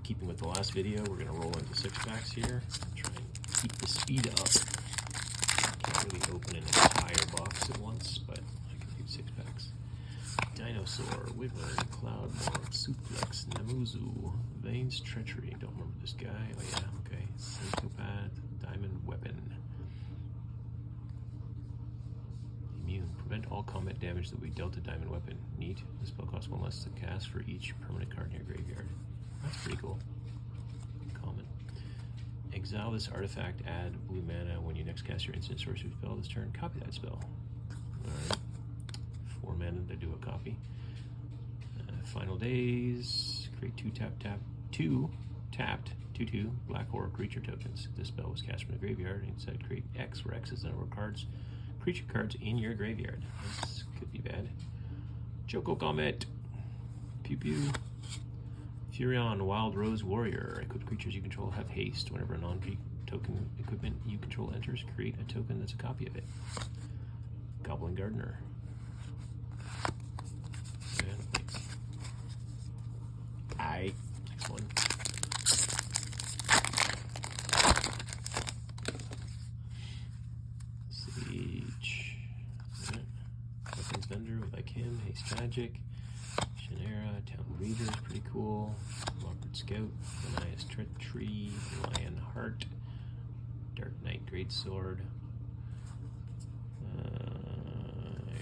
keeping with the last video, we're going to roll into 6-packs here. Try and keep the speed up. Can't really open an entire box at once, but I can do 6-packs. Dinosaur, Wyvern, Cloudmorph, Suplex, Namuzu, Vane's Treachery. Don't remember this guy. Oh yeah, okay. Psychopath, Diamond Weapon. Immune. Prevent all combat damage that we dealt to Diamond Weapon. Neat. This spell costs 1 less to cast for each permanent card in your graveyard. That's pretty cool. Common. Exile this artifact, add blue mana when you next cast your instant sorcery spell this turn. Copy that spell. Alright. 4 mana to do a copy. Final Days. Create 2 tapped 2/2 black horror creature tokens. This spell was cast from the graveyard. Inside create X, where X is the number of creature cards in your graveyard. This could be bad. Choco Comet. Pew Pew. Furion, Wild Rose Warrior. Equipped creatures you control have haste. Whenever a non-token equipment you control enters, create a token that's a copy of it. Goblin Gardener. Aight, next one. Siege. Weapons Vendor, we like him. Haste Magic. Shinera, Town Reader is pretty cool. Lockwood Scout, Manias Treachery, Lion Heart, Dark Knight Greatsword.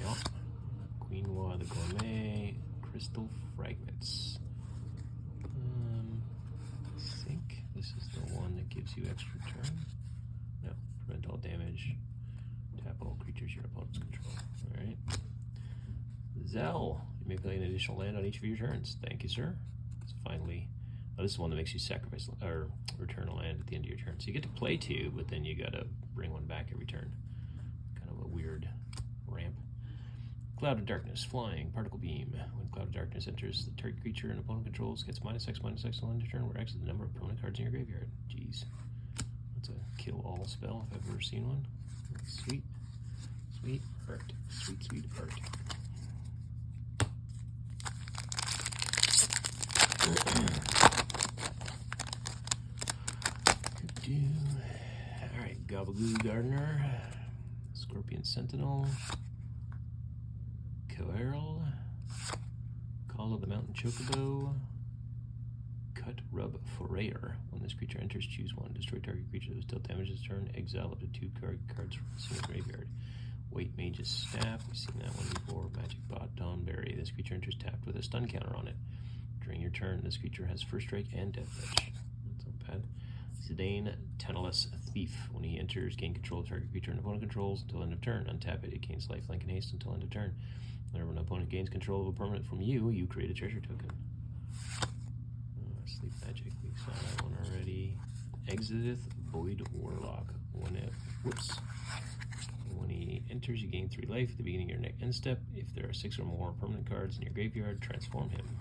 Yeah. Quinoa the Gourmet, Crystal Fragments. I think this is the one that gives you extra turn. No, prevent all damage. Tap all creatures your opponents control. Alright. Zell. You may play an additional land on each of your turns. Thank you, sir. It's finally. Oh, this is one that makes you sacrifice or return a land at the end of your turn. So you get to play 2, but then you gotta bring one back every turn. Kind of a weird ramp. Cloud of Darkness, Flying, Particle Beam. When Cloud of Darkness enters, the target creature and opponent controls gets -X till end of turn, where X is the number of permanent cards in your graveyard. Jeez. That's a kill-all spell if I've ever seen one. Sweet. Sweet art. Sweet, sweet art. Alright, Gabagoo Gardener, Scorpion Sentinel, Coeral, Call of the Mountain Chocobo, Cut Rub Forayer. When this creature enters, choose one. Destroy target creature that was dealt damage this turn. Exile up to 2 cards from the single graveyard. Wait Mage's Staff, we've seen that one before. Magic Bot, Dawnberry. This creature enters tapped with a stun counter on it. During your turn, this creature has First Strike and Death Touch. That's not bad. Zidane, Tantalus Thief. When he enters, gain control of target creature and opponent controls until end of turn. Untap it. It gains lifelink and haste until end of turn. Whenever an opponent gains control of a permanent from you, you create a treasure token. Sleep Magic. We saw that one already. Exodus Void Warlock. When he enters, you gain 3 life at the beginning of your next end step. If there are 6 or more permanent cards in your graveyard, transform him.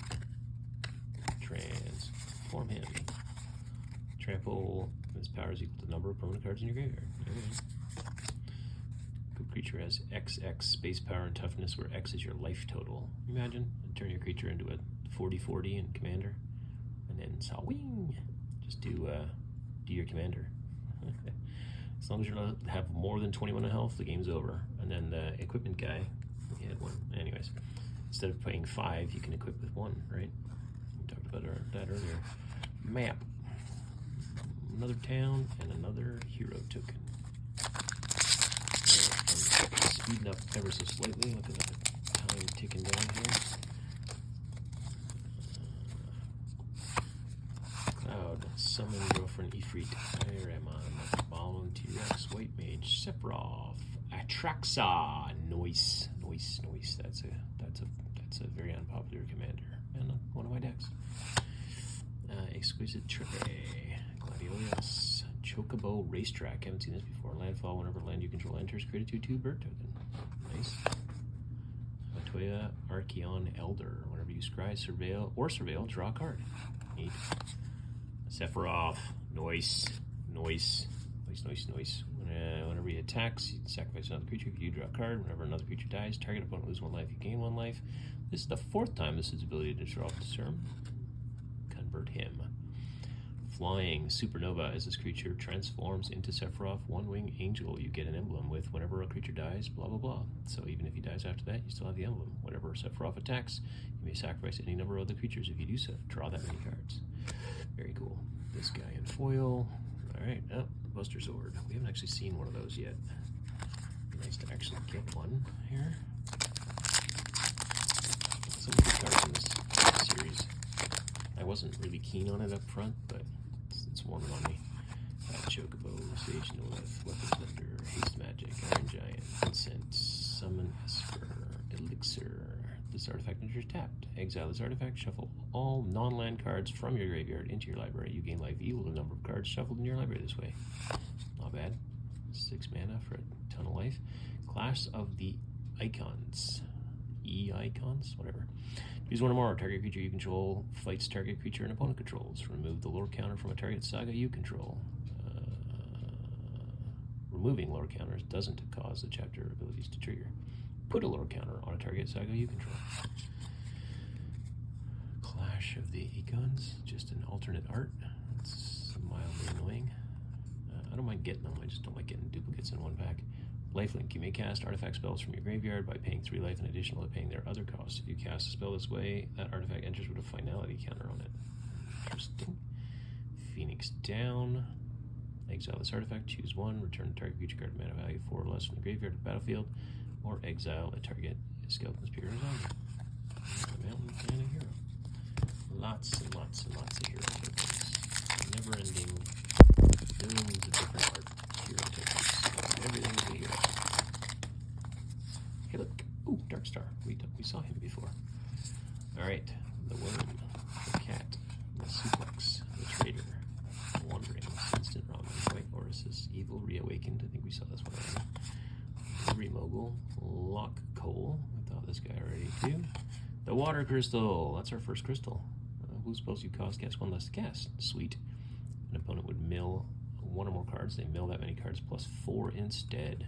Transform him. Trample. His power is equal to the number of permanent cards in your graveyard. Good creature has XX base power and toughness, where X is your life total. Imagine, turn your creature into a 40/40 in Commander, and then Sawing. Just do your Commander. As long as you have more than 21 health, the game's over. And then the equipment guy, he had 1. Anyways, instead of paying 5, you can equip with 1, right? We talked about that earlier. Map. Another town and another hero token. I'm speeding up ever so slightly. Look at the time ticking down here. Cloud, Summon Girlfriend Ifrit, Iramon, Balloon T-Rex, White Mage, Sephiroth, Atraxa, Noise. That's a very unpopular commander and one of my decks. Exquisite Tray, Gladiolus, Chocobo Racetrack. Haven't seen this before. Landfall. Whenever land you control enters, create a 2/2 bird token. Nice. Matoya Archeon Elder. Whenever you scry, surveil, draw a card. Neat. Sephiroth. Noise. Whenever he attacks, you sacrifice another creature. If you draw a card, whenever another creature dies, target opponent loses 1 life, you gain 1 life. This is the 4th time this is ability to draw up this term. Convert him. Flying Supernova. As this creature transforms into Sephiroth, one-wing angel, you get an emblem with whenever a creature dies, blah blah blah. So even if he dies after that, you still have the emblem. Whenever Sephiroth attacks, you may sacrifice any number of the creatures. If you do so, draw that many cards. Very cool. This guy in foil. Alright, oh, Buster Sword. We haven't actually seen one of those yet. Nice to actually get one here. Some good cards in this series. I wasn't really keen on it up front, but it's warming on me. Chocobo, Sage Nolith, Weapons Vendor, Haste Magic, Iron Giant, Vincent, Summon Esper, Elixir. This artifact enters tapped. Exile this artifact, shuffle all non-land cards from your graveyard into your library. You gain life equal to the number of cards shuffled in your library this way. Not bad. 6 mana for a ton of life. Clash of the Icons. E-Icons? Whatever. Choose one or more. Target creature you control fights target creature an opponent controls. Remove the lore counter from a target saga you control. Removing lore counters doesn't cause the chapter abilities to trigger. Put a lore counter on a target saga you control. Clash of the Icons. Just an alternate art. It's mildly annoying. I don't mind getting them, I just don't like getting duplicates in one pack. Lifelink. You may cast artifact spells from your graveyard by paying 3 life in addition to paying their other costs. If you cast a spell this way, that artifact enters with a finality counter on it. Interesting. Phoenix Down. Exile this artifact, choose one, return a target creature card mana value 4 or less from the graveyard to the battlefield, or exile a target skeleton spear or zombie. A mountain and a hero. Lots and lots and lots of hero tokens. Never ending billions of different art hero tokens. Everything is a hero. Hey look, ooh, Darkstar. We saw him before. Alright, the worm, the cat, the suplex, the traitor, wandering, instant ramen, white Orisis, evil reawakened. I think we saw this one already. Liberty Mogul, Lock Coal. We thought this guy already too. The water crystal. That's our first crystal. Blue spells you cost cast 1 less to cast. Sweet. An opponent would mill 1 or more cards. They mill that many cards plus 4 instead.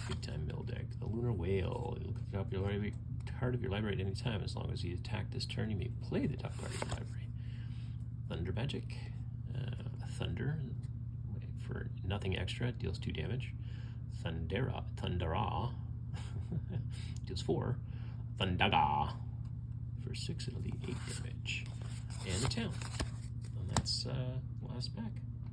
Big time mill deck. The Lunar Whale. You look at the top of your library, card of your library at any time. As long as you attack this turn, you may play the top card of your library. Thunder Magic. Thunder. For nothing extra, it deals 2 damage. Thundera deals 4. Thundaga for 6, it'll be 8 damage. And a town. And that's last pack.